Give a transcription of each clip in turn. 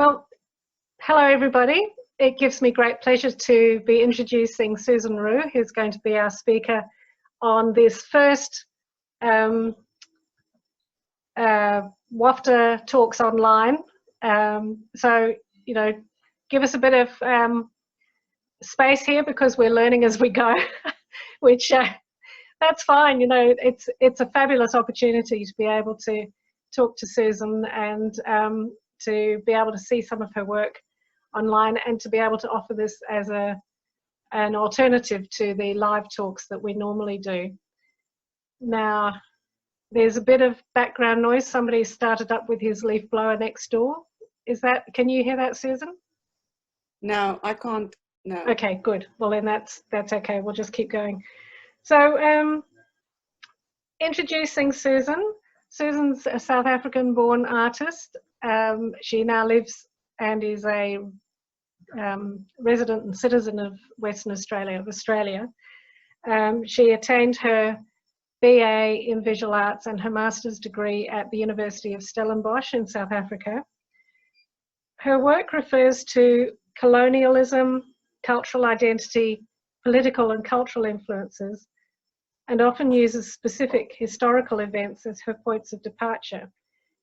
Well, hello everybody. It gives me great pleasure to be introducing Susan Roux, who's going to be our speaker on this first WAFTA Talks Online. So, give us a bit of space here because we're learning as we go, which that's fine. It's a fabulous opportunity to be able to talk to Susan and to be able to see some of her work online and to be able to offer this as an alternative to the live talks that we normally do. Now, there's a bit of background noise. Somebody started up with his leaf blower next door. Can you hear that, Susan? No, I can't. No. Okay, good. Well, then that's okay. We'll just keep going. So, introducing Susan. Susan's a South African-born artist. She now lives and is a resident and citizen of Western Australia, she attained her BA in Visual Arts and her master's degree at the University of Stellenbosch in South Africa. Her work refers to colonialism, cultural identity, political and cultural influences, and often uses specific historical events as her points of departure.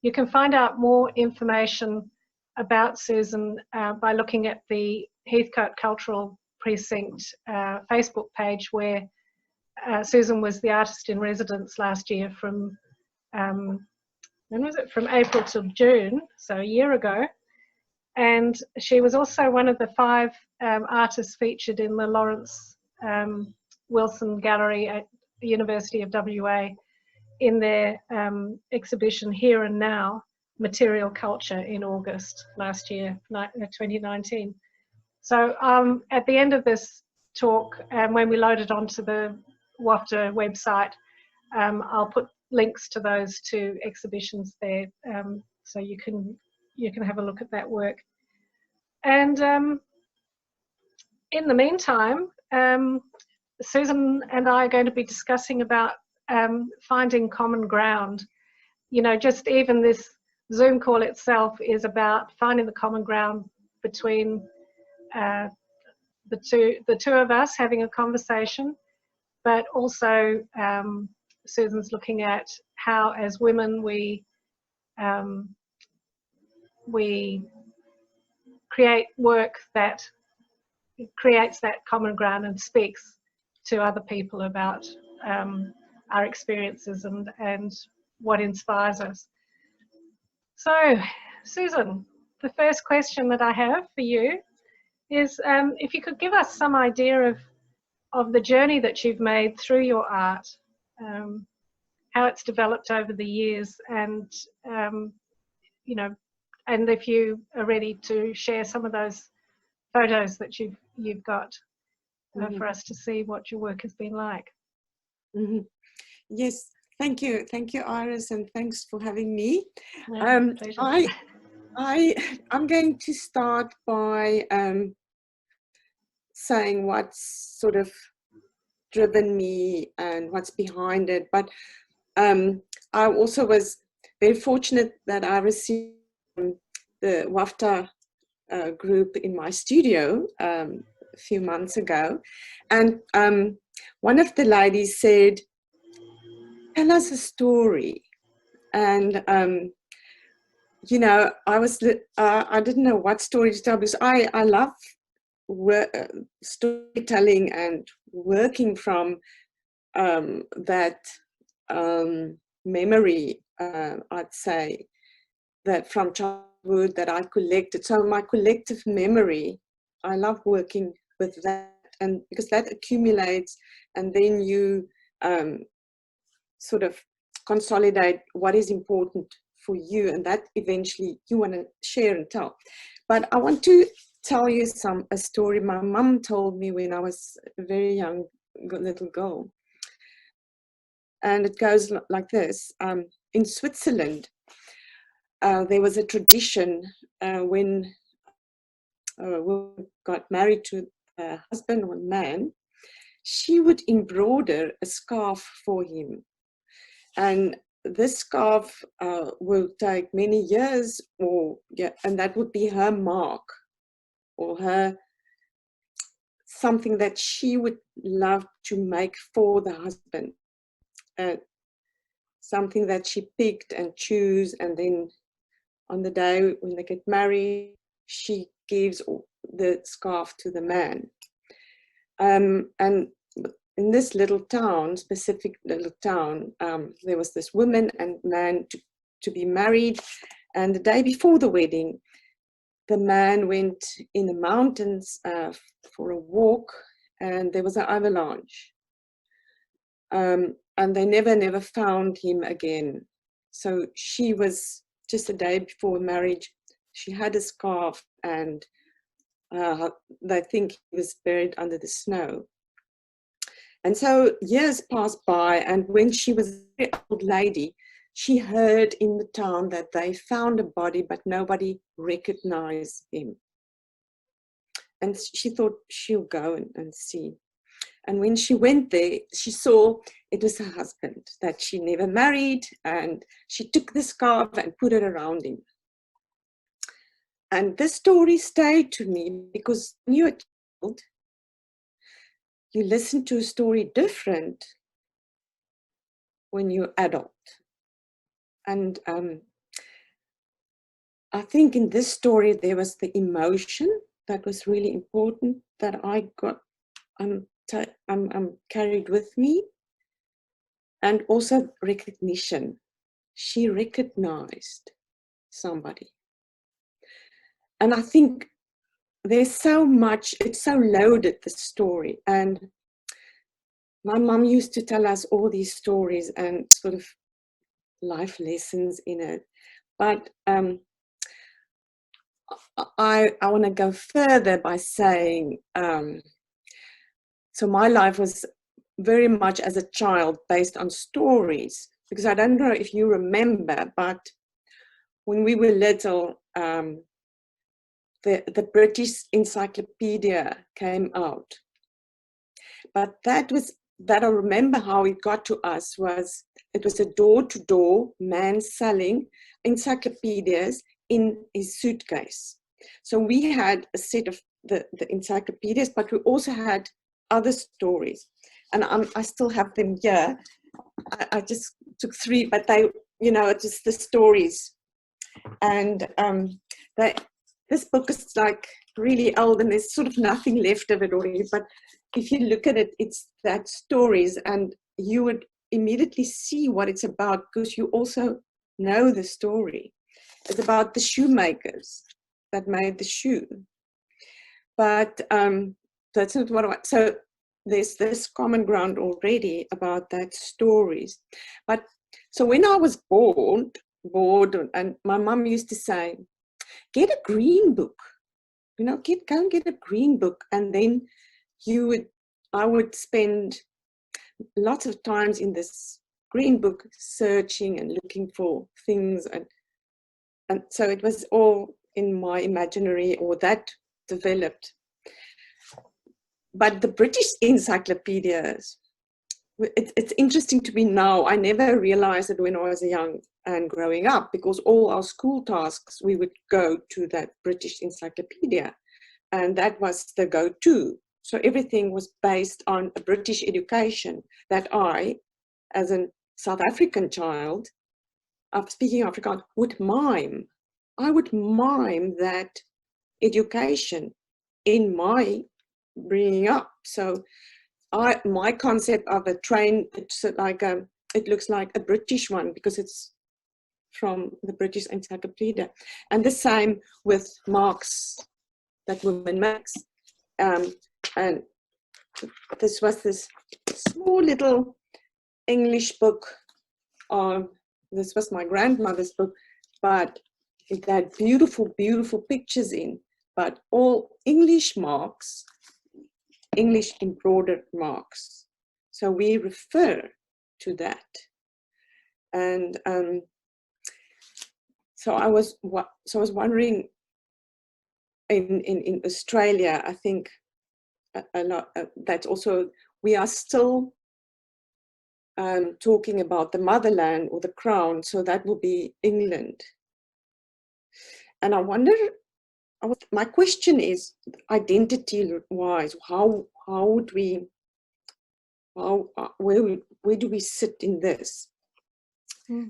You can find out more information about Susan by looking at the Heathcote Cultural Precinct Facebook page, where Susan was the artist in residence last year from, when was it? From April to June, so a year ago. And she was also one of the 5 artists featured in the Lawrence Wilson Gallery at the University of WA in their exhibition Here and Now, Material Culture, in August last year, 2019. So at the end of this talk, when we load it onto the WAFTA website, I'll put links to those 2 exhibitions there, so you can have a look at that work. And in the meantime, Susan and I are going to be discussing about finding common ground. Just even this Zoom call itself is about finding the common ground between the two of us having a conversation, but also Susan's looking at how, as women, we create work that creates that common ground and speaks to other people about our experiences and what inspires us. So, Susan, the first question that I have for you is if you could give us some idea of the journey that you've made through your art, how it's developed over the years, and and if you are ready to share some of those photos that you've got for us to see what your work has been like. Yes, thank you, Iris, and thanks for having me. Pleasure. I'm going to start by saying what's sort of driven me and what's behind it. But I also was very fortunate that I received the WAFTA group in my studio a few months ago, and one of the ladies said, "Tell us a story." And I didn't know what story to tell, because I love storytelling and working from that memory, I'd say, that from childhood that I collected. So my collective memory, I love working with that, and because that accumulates, and then you sort of consolidate what is important for you, and that eventually you want to share and tell. But I want to tell you a story my mum told me when I was a very young little girl. And it goes like this. In Switzerland, there was a tradition when a woman got married to a husband or man, she would embroider a scarf for him. And this scarf will take many years, and that would be her mark, or her something that she would love to make for the husband, something that she picked and chose, and then on the day when they get married, she gives the scarf to the man. And in this little town, specific little town, there was this woman and man to be married, and the day before the wedding, the man went in the mountains for a walk, and there was an avalanche. And they never found him again. So she was, just a day before marriage, she had a scarf, and they think he was buried under the snow. And so years passed by, and when she was a very old lady, she heard in the town that they found a body, but nobody recognized him. And she thought she'll go and see. And when she went there, she saw it was her husband that she never married, and she took the scarf and put it around him. And this story stayed to me because when you're a child, you listen to a story different when you're adult. And I think in this story, there was the emotion that was really important that I got, I'm carried with me, and also recognition. She recognized somebody. And I think there's so much, it's so loaded, the story. And my mum used to tell us all these stories and sort of life lessons in it. But I want to go further by saying, so my life was very much as a child based on stories, because I don't know if you remember, but when we were little, the British Encyclopedia came out. But that I remember how it got to us was, it was a door-to-door man selling encyclopedias in his suitcase. So we had a set of the encyclopedias, but we also had other stories. And I still have them here. I just took 3, but they, you know, it's just the stories. And this book is like really old, and there's sort of nothing left of it already. But if you look at it, it's that stories, and you would immediately see what it's about because you also know the story. It's about the shoemakers that made the shoe. But that's not what I want. So there's this common ground already about that stories. But so when I was bored, and my mum used to say, get a green book, you know, go and get a green book. And then I would spend lots of times in this green book searching and looking for things. And so it was all in my imaginary, or that developed. But the British encyclopedias, it's interesting to me now. I never realized it when I was young and growing up, because all our school tasks, we would go to that British encyclopedia, and that was the go-to. So everything was based on a British education that I, as a South African child, speaking Afrikaans, would mime. I would mime that education in my bringing up. So my concept of a train, it's like it looks like a British one because it's from the British Encyclopedia. And the same with marks that women makes. And this was this small little English book. This was my grandmother's book, but it had beautiful, beautiful pictures in, but all English marks, English embroidered marks. So we refer to that. And so I was wondering, in Australia, I think a lot, that's also, we are still talking about the motherland or the crown, so that will be England. And I wonder, my question is, identity-wise, how would we, where do we sit in this?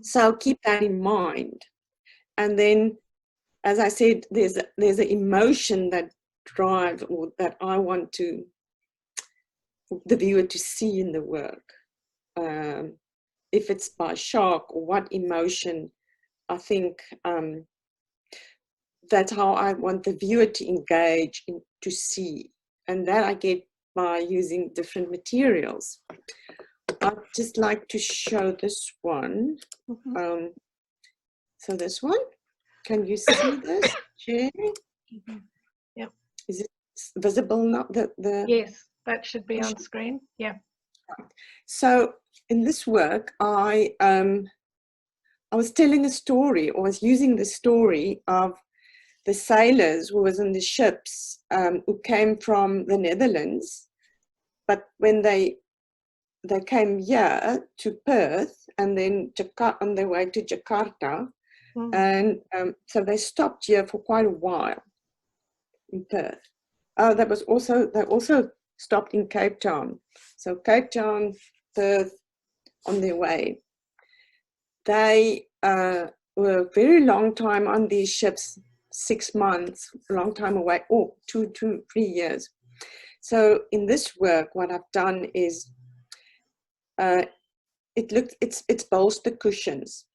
So keep that in mind. And then, as I said, there's an emotion that drives, or that I want the viewer to see in the work. If it's by shock or what emotion, I think that's how I want the viewer to engage, to see. And that I get by using different materials. I'd just like to show this one. So this one, can you see this, Jerry? Yep. Is it visible now? Yes, that should be on screen. Yeah. So in this work, I was telling a story, or was using the story of the sailors who was on the ships, who came from the Netherlands, but when they came here to Perth, and then on their way to Jakarta, and so they stopped here for quite a while in Perth. They also stopped in Cape Town. So Cape Town, Perth, on their way. They were a very long time on these ships, 6 months, a long time away, or 2 to 3 years. So in this work, what I've done is it's bolster cushions.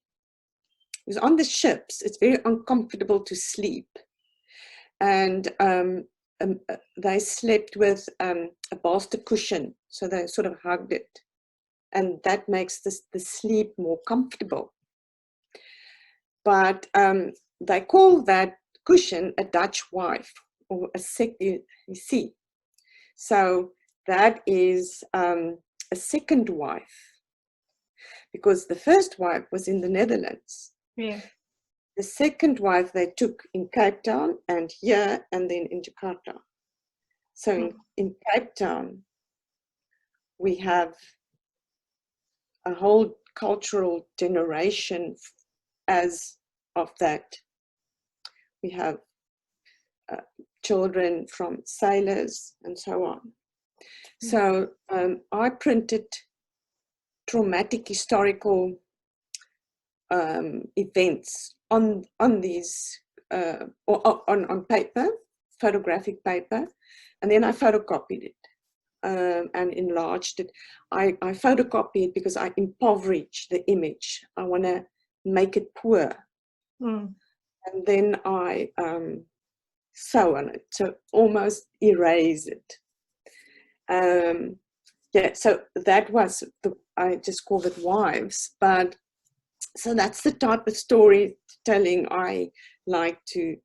Because on the ships, it's very uncomfortable to sleep, and they slept with a bolster cushion, so they sort of hugged it, and that makes the sleep more comfortable. But they call that cushion a Dutch wife, or you see. So that is a second wife, because the first wife was in the Netherlands. Yeah. The second wife they took in Cape Town, and here, and then in Jakarta. So in Cape Town, we have a whole cultural generation as of that. We have children from sailors and so on. So I printed traumatic historical events on these, or on paper, photographic paper, and then I photocopied it and enlarged it. I photocopy it because I impoverish the image. I want to make it poor. And then I sew on it, so almost erase it. Yeah, so that was I just called it wives, but so that's the type of storytelling I like to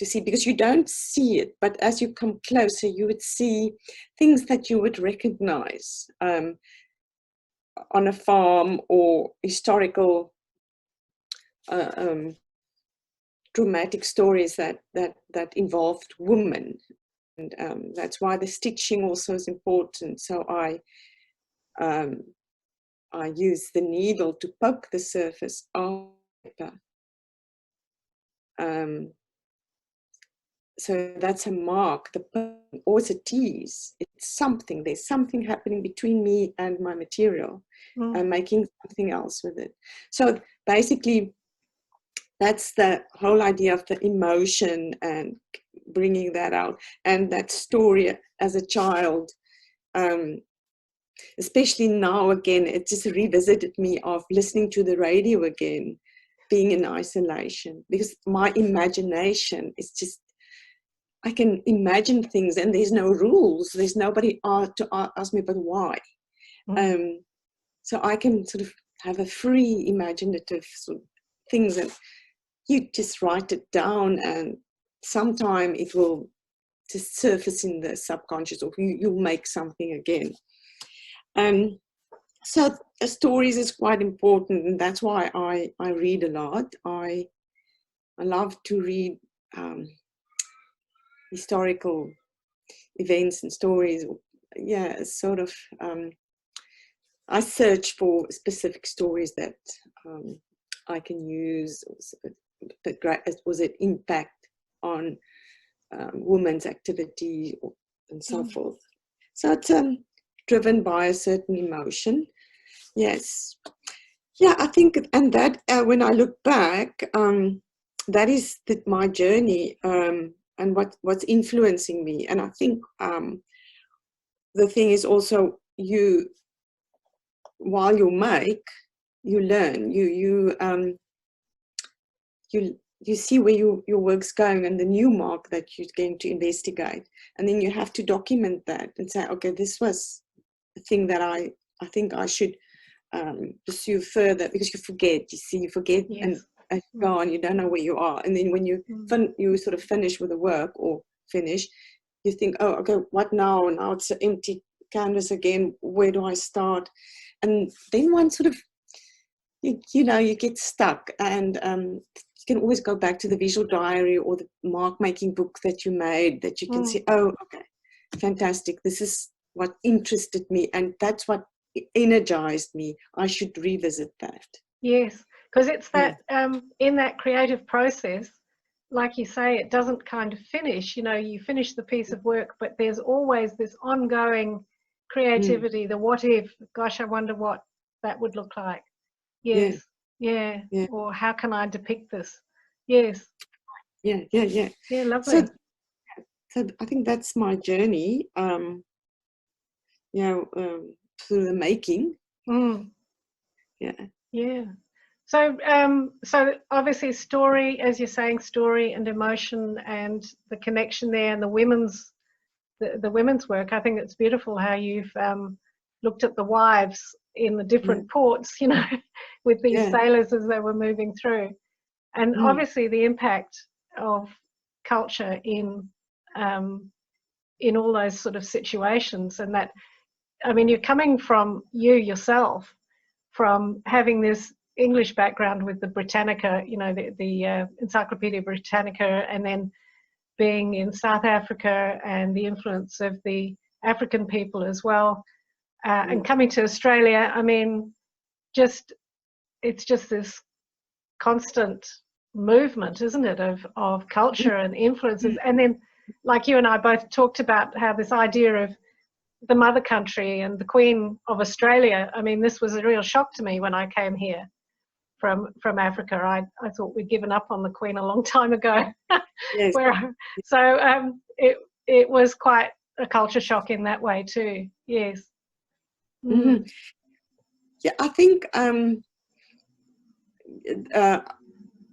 see, because you don't see it, but as you come closer, you would see things that you would recognize on a farm, or historical dramatic stories that involved women. And that's why the stitching also is important. So I use the needle to poke the surface of paper. So that's a mark, or it's a tease. It's something. There's something happening between me and my material. I'm making something else with it. So basically, that's the whole idea of the emotion and bringing that out. And that story as a child, especially now again, it just revisited me of listening to the radio again, being in isolation, because my imagination is just, I can imagine things and there's no rules. There's nobody to ask me, but why? So I can sort of have a free imaginative sort of things, and you just write it down, and sometime it will just surface in the subconscious, or you'll make something again. So stories is quite important, and that's why I read a lot. I love to read historical events and stories. Yeah, sort of I search for specific stories that I can use. Was it impact on women's activity and so forth. So it's driven by a certain emotion. Yes. Yeah, I think, and that when I look back, that is my journey and what's influencing me. And I think the thing is also while you make, you learn, you see where your work's going and the new mark that you're going to investigate, and then you have to document that and say, okay, this was the thing that I think I should pursue further, because you forget. You forget, yes. and go on. You don't know where you are, and then when you you sort of finish with the work or finish, you think, oh, okay, what now? Now it's an empty canvas again. Where do I start? And then one sort of, you know, you get stuck, and you can always go back to the visual diary or the mark making book that you made, that you can see, oh, okay, fantastic. This is what interested me, and that's what energized me. I should revisit that. Yes, because it's that in that creative process, like you say, it doesn't kind of finish. You know, you finish the piece of work, but there's always this ongoing creativity, the what if, gosh, I wonder what that would look like. Yes, yeah. Or how can I depict this? Yes. Yeah, lovely. So I think that's my journey, through the making. Yeah. So so obviously story, as you're saying, story and emotion and the connection there, and the women's work. I think it's beautiful how you've looked at the wives in the different ports, you know, with these sailors as they were moving through, and obviously the impact of culture in all those sort of situations. And that, I mean, you're coming from yourself from having this English background with the Britannica, you know, the Encyclopedia Britannica, and then being in South Africa and the influence of the African people as well, and coming to Australia. I mean, it's just this constant movement, isn't it, of culture and influences. And then, like you and I both talked about how this idea of the mother country and the Queen of Australia, I mean, this was a real shock to me when I came here from Africa. I thought we'd given up on the Queen a long time ago. Yes. So it was quite a culture shock in that way too. Yes. Yeah, I think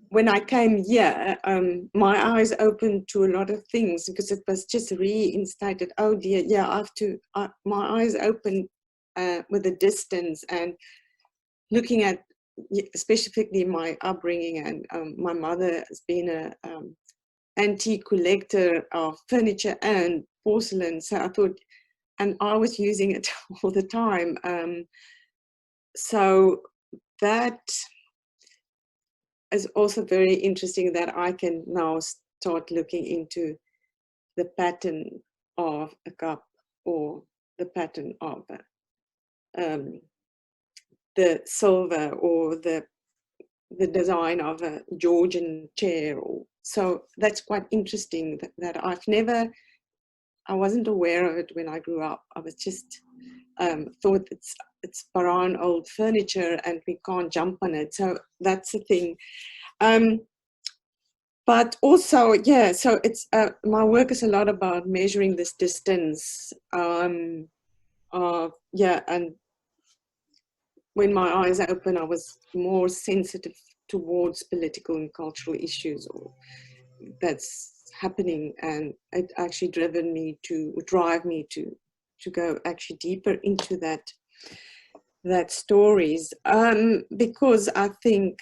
when I came here, my eyes opened to a lot of things, because it was just reinstated. Oh dear, yeah, my eyes opened with the distance and looking at specifically my upbringing. And my mother has been an antique collector of furniture and porcelain. So I thought, and I was using it all the time. So that is also very interesting, that I can now start looking into the pattern of a cup, or the pattern of the silver, or the design of a Georgian chair. So that's quite interesting, that I wasn't aware of it when I grew up. I was just thought it's brown old furniture and we can't jump on it. So that's the thing. But also, so it's my work is a lot about measuring this distance. And when my eyes open, I was more sensitive towards political and cultural issues that's happening, and it actually drive me to go actually deeper into that stories, because I think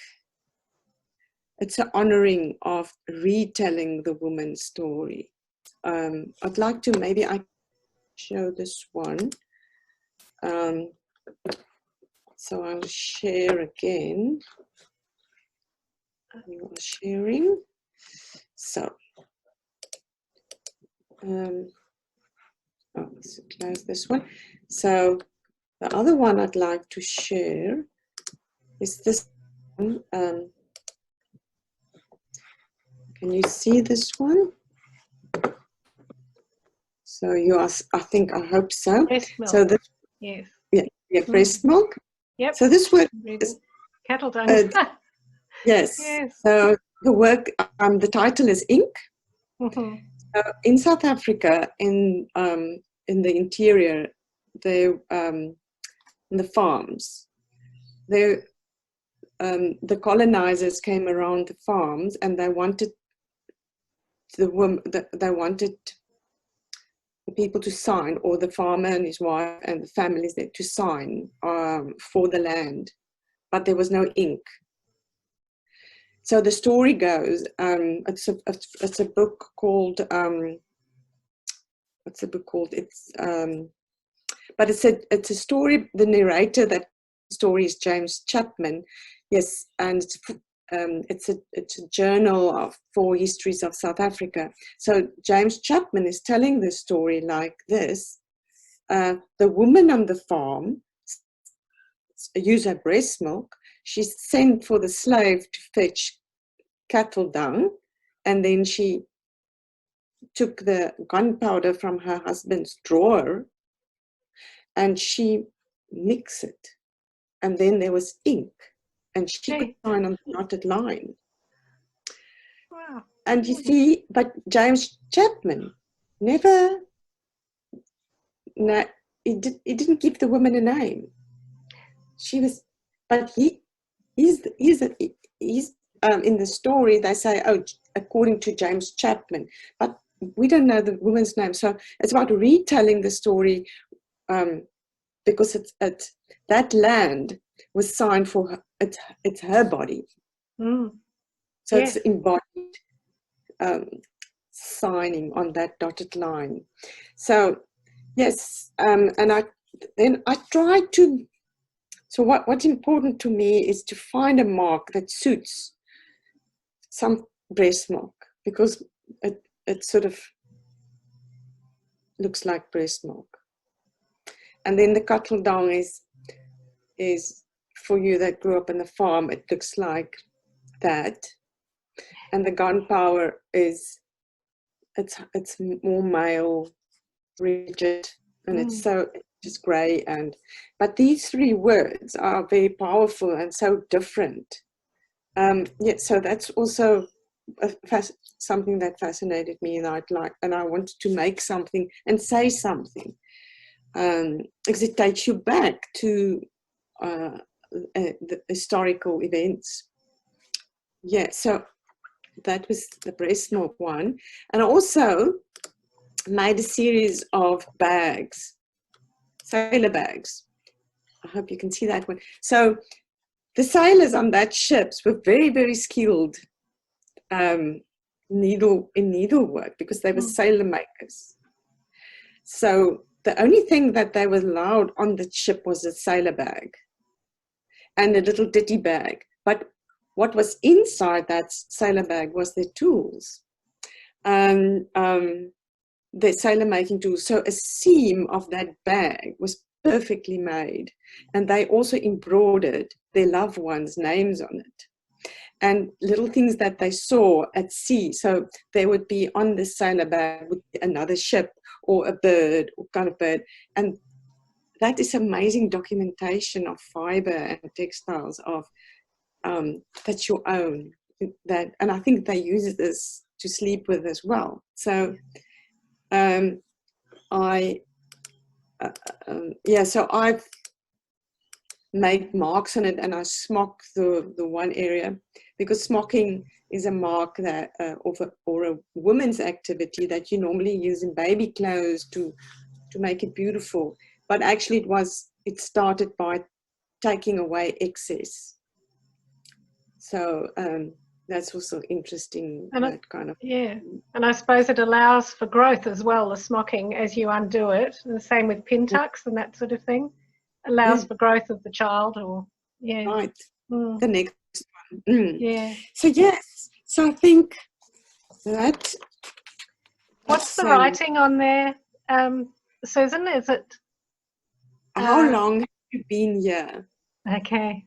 it's an honoring of retelling the woman's story. I'd like to, maybe I show this one. So I'll share again. You are sharing. So, let's close this one. So The other one I'd like to share is this one. Can you see this one? So you are, I hope so. Breast milk. So this, Yes. yeah, breast milk. Yep. So this work is, cattle dung. yes. Yes. So the work, the title is Ink. Mm-hmm. In South Africa, in the interior, in the farms, the colonizers came around the farms, and they wanted they wanted the people to sign, or the farmer and his wife and the families there, to sign for the land, but there was no ink. So the story goes, it's a book called, what's the book called? But it's a story. The narrator that story is James Chapman. Yes, and it's a journal for histories of South Africa. So James Chapman is telling the story like this: the woman on the farm used her breast milk. She sent for the slave to fetch cattle dung, and then she took the gunpowder from her husband's drawer and she mixed it, and then there was ink, and she could sign on the dotted line. Wow. And you see, but James Chapman never, he didn't give the woman a name. She was, but he's in the story they say, oh, according to James Chapman, but we don't know the woman's name. So it's about retelling the story, because it's that land was signed for her. It's her body. So yes. It's embodied signing on that dotted line. So yes, and I try to. So what's important to me is to find a mark that suits some breast milk, because it sort of looks like breast milk. And then the cattle dung is for you that grew up in the farm, it looks like that. And the gunpowder it's more male, rigid, and it's so just grey. But these three words are very powerful and so different. Yeah, so that's also something that fascinated me, and I wanted to make something and say something, because it takes you back to the historical events. Yeah, so that was the breast milk one. And I also made a series of bags, sailor bags. I hope you can see that one. So the sailors on that ships were very, very skilled needlework, because they were sailor makers. So the only thing that they were allowed on the ship was a sailor bag and a little ditty bag. But what was inside that sailor bag was their tools, the sailor making tools. So a seam of that bag was perfectly made, and they also embroidered their loved ones' names on it, and little things that they saw at sea. So there would be on the sailor bag would be another ship or a bird, or kind of bird, and that is amazing documentation of fiber and textiles of that's your own. And I think they use this to sleep with as well. So so I've made marks on it, and I smock the one area, because smocking is a mark that or a woman's activity that you normally use in baby clothes to make it beautiful. But actually it started by taking away excess. So that's also interesting. That kind of, yeah. And I suppose it allows for growth as well, the smocking, as you undo it. And the same with pin tucks and that sort of thing. Allows for growth of the child, or right. The next one. Yeah. So yes. So I think that. What's the writing on there, Susan? Is it? How long you been here? Okay.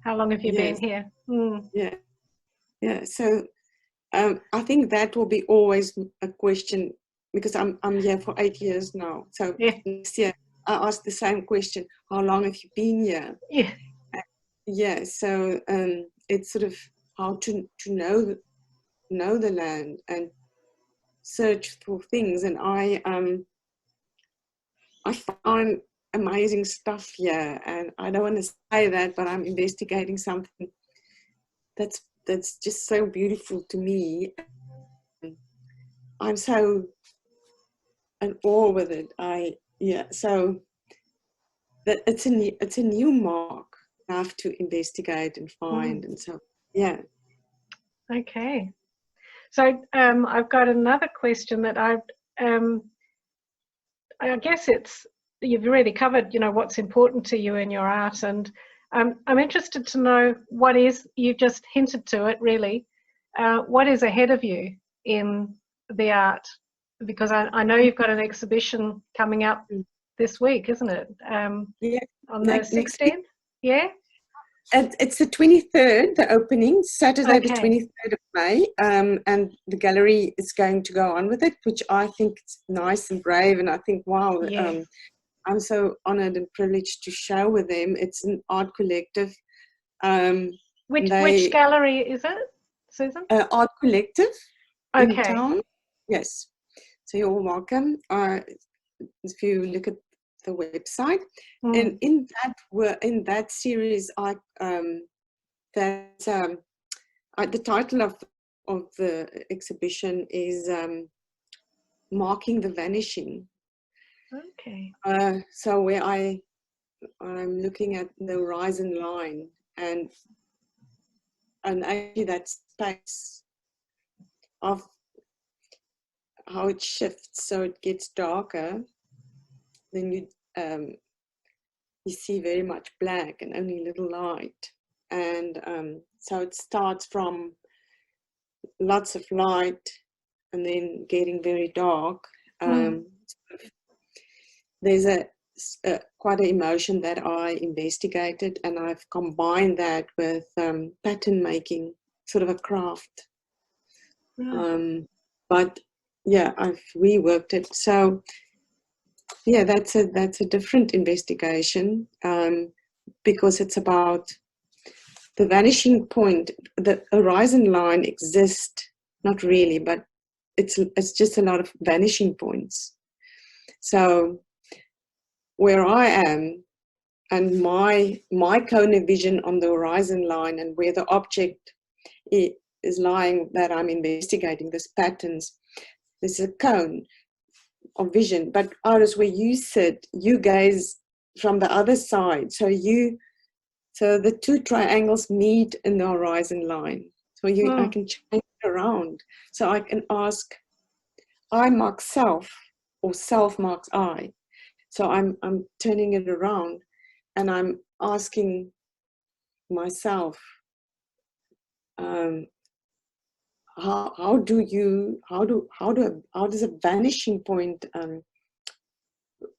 How long have you been Yes, here? Mm. yeah, yeah. So I think that will be always a question, because I'm here for 8 years now. So Yeah. next year I ask the same question: how long have you been here? Yeah. Yeah. So it's sort of how to know the land and search for things, and I find amazing stuff here, and I don't want to say that, but I'm investigating something that's just so beautiful to me. I'm so in awe with it. So that it's a new mark I have to investigate and Mm. find, and so yeah. Okay. So I've got another question that I guess you've already covered, what's important to you in your art, and I'm interested to know you've just hinted to it really, what is ahead of you in the art, because I know you've got an exhibition coming up this week, isn't it? Yeah, On the next week. 16th? Yeah? It's the 23rd, the opening, Saturday the Okay. 23rd of May, and the gallery is going to go on with it, which I think is nice and brave, and I think, wow, Yes. I'm so honored and privileged to share with them. It's an art collective. Um, Which they gallery is it, Susan? Art collective in Okay. town. Yes, so you're all welcome. If you look at the website, and Mm. in that series, the title of the exhibition is Marking the Vanishing. Okay. So where I'm looking at the horizon line, and actually that space of how it shifts, so it gets darker, then you see very much black and only little light, and so it starts from lots of light and then getting very dark. Mm. There's quite an emotion that I investigated, and I've combined that with pattern making, sort of a craft. Right. But yeah, I've reworked it. So yeah, that's a different investigation, because it's about the vanishing point. The horizon line exists, not really, but it's just a lot of vanishing points. So where I am, and my cone vision on the horizon line, and where the object is lying that I'm investigating, this patterns, there's a cone of vision. But Iris, where you sit, you gaze from the other side. So the two triangles meet in the horizon line. So I Mm. can change it around. So I can ask, I mark self, or self marks I. So I'm turning it around, and I'm asking myself, how does a vanishing point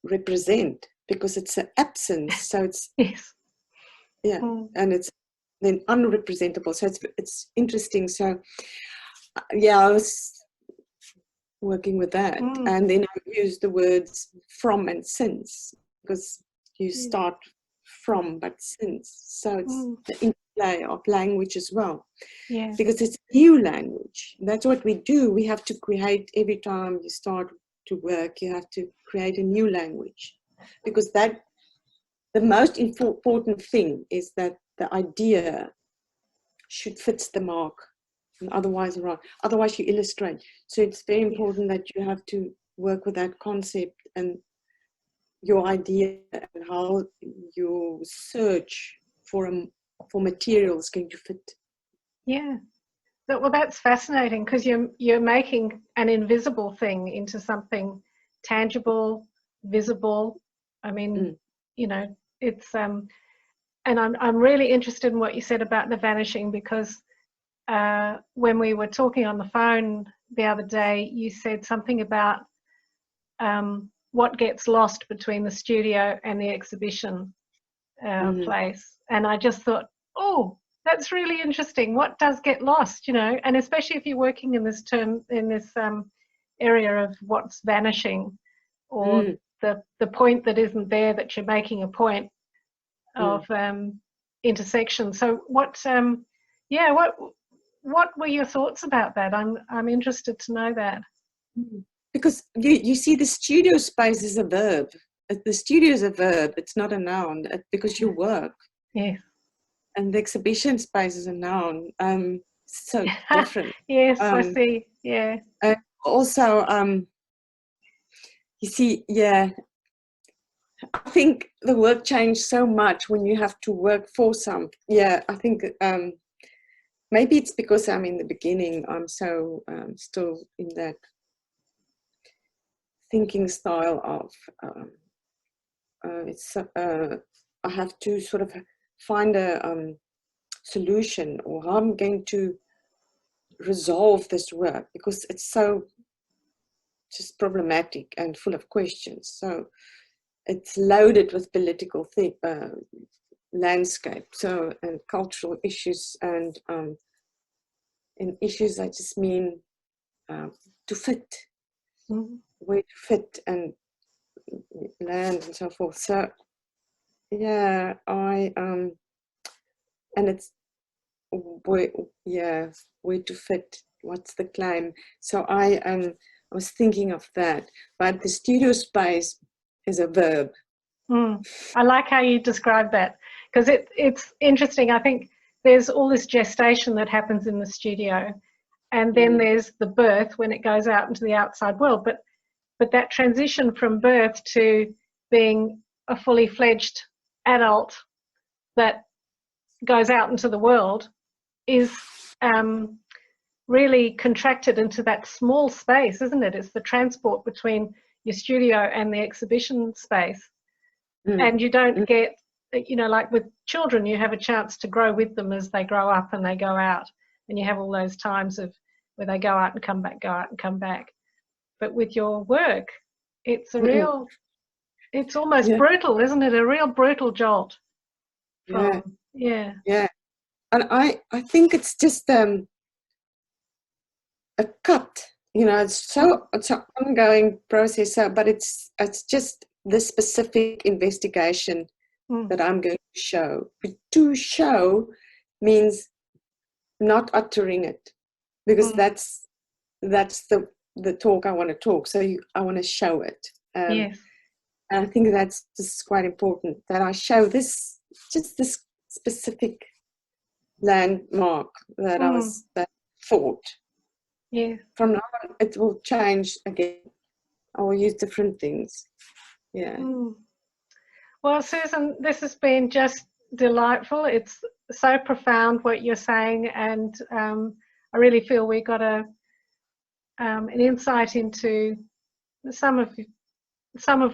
represent? Because it's an absence, so it's Yes. yeah, Mm. and it's then unrepresentable. So it's interesting. So yeah, I was working with that, Mm. and then I use the words from and since, because you Yes. start from but since, so it's Mm. the interplay of language as well, Yes. because it's new language. That's what we do. We have to create, every time you start to work, you have to create a new language, because that the most important thing is that the idea should fit the mark, and otherwise wrong. Otherwise you illustrate. So it's very Yes. important that you have to work with that concept and your idea, and how your search for material is going to fit. Yeah. Well, that's fascinating, because you're making an invisible thing into something tangible, visible. I mean, Mm. it's and I'm really interested in what you said about the vanishing, because when we were talking on the phone the other day, you said something about what gets lost between the studio and the exhibition. place. And I just thought, oh, that's really interesting. What does get lost, you know? And especially if you're working in this area of what's vanishing, or the point that isn't there, that you're making a point of intersection. So what were your thoughts about that? I'm interested to know that. Because you see, the studio space is a verb. The studio is a verb. It's not a noun, because you work. Yeah. And the exhibition space is a noun. So different. Yes, I see. Yeah. And also, you see, yeah, I think the work changed so much when you have to work for some. Yeah, I think maybe it's because I'm in the beginning. I'm so still in that thinking style of I have to sort of find a solution, or how I'm going to resolve this work, because it's so just problematic and full of questions. So it's loaded with political landscape, and cultural issues, and issues that just mean to fit, where to fit, and land, and so forth. So yeah, and it's where to fit, what's the claim. So I was thinking of that, but the studio space is a verb. I like how you describe that, because it's interesting. I think there's all this gestation that happens in the studio, and then there's the birth when it goes out into the outside world. But that transition from birth to being a fully fledged adult that goes out into the world is really contracted into that small space, isn't it? It's the transport between your studio and the exhibition space. And you don't get, you know, like with children, you have a chance to grow with them as they grow up and they go out, and you have all those times of where they go out and come back, go out and come back. But with your work, it's a real, it's almost brutal, isn't it? A real brutal jolt. Yeah. And I think it's just a cut, you know. It's an ongoing process, but it's just this specific investigation that I'm going to show. But to show means not uttering it, because that's the talk I want to talk. So I want to show it. Yes. And I think that's just quite important, that I show this specific landmark that that thought. Yeah. From now on, it will change again. I will use different things. Yeah. Well, Susan, this has been just delightful. It's so profound what you're saying, and I really feel we got an insight into some of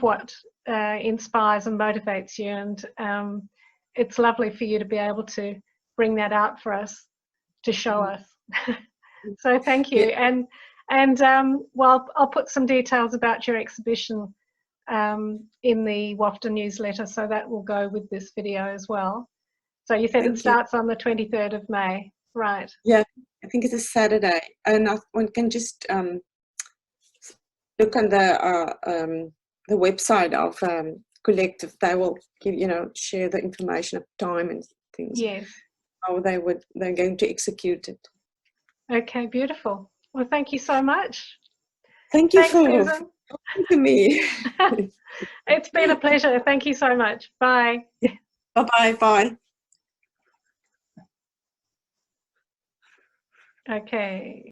what inspires and motivates you, and it's lovely for you to be able to bring that out for us, to show us. So thank you. And well, I'll put some details about your exhibition in the WAFTA newsletter, so that will go with this video as well. So you said it starts on the 23rd of May, right? Yeah, I think it's a Saturday, and one can just look on the website of Collective. They will give, share the information of time and things. Yes. How they're going to execute it. Okay, beautiful. Well, thank you so much. Thank you for Susan. talking to me. It's been a pleasure. Thank you so much. Bye. Bye-bye. Bye. Okay.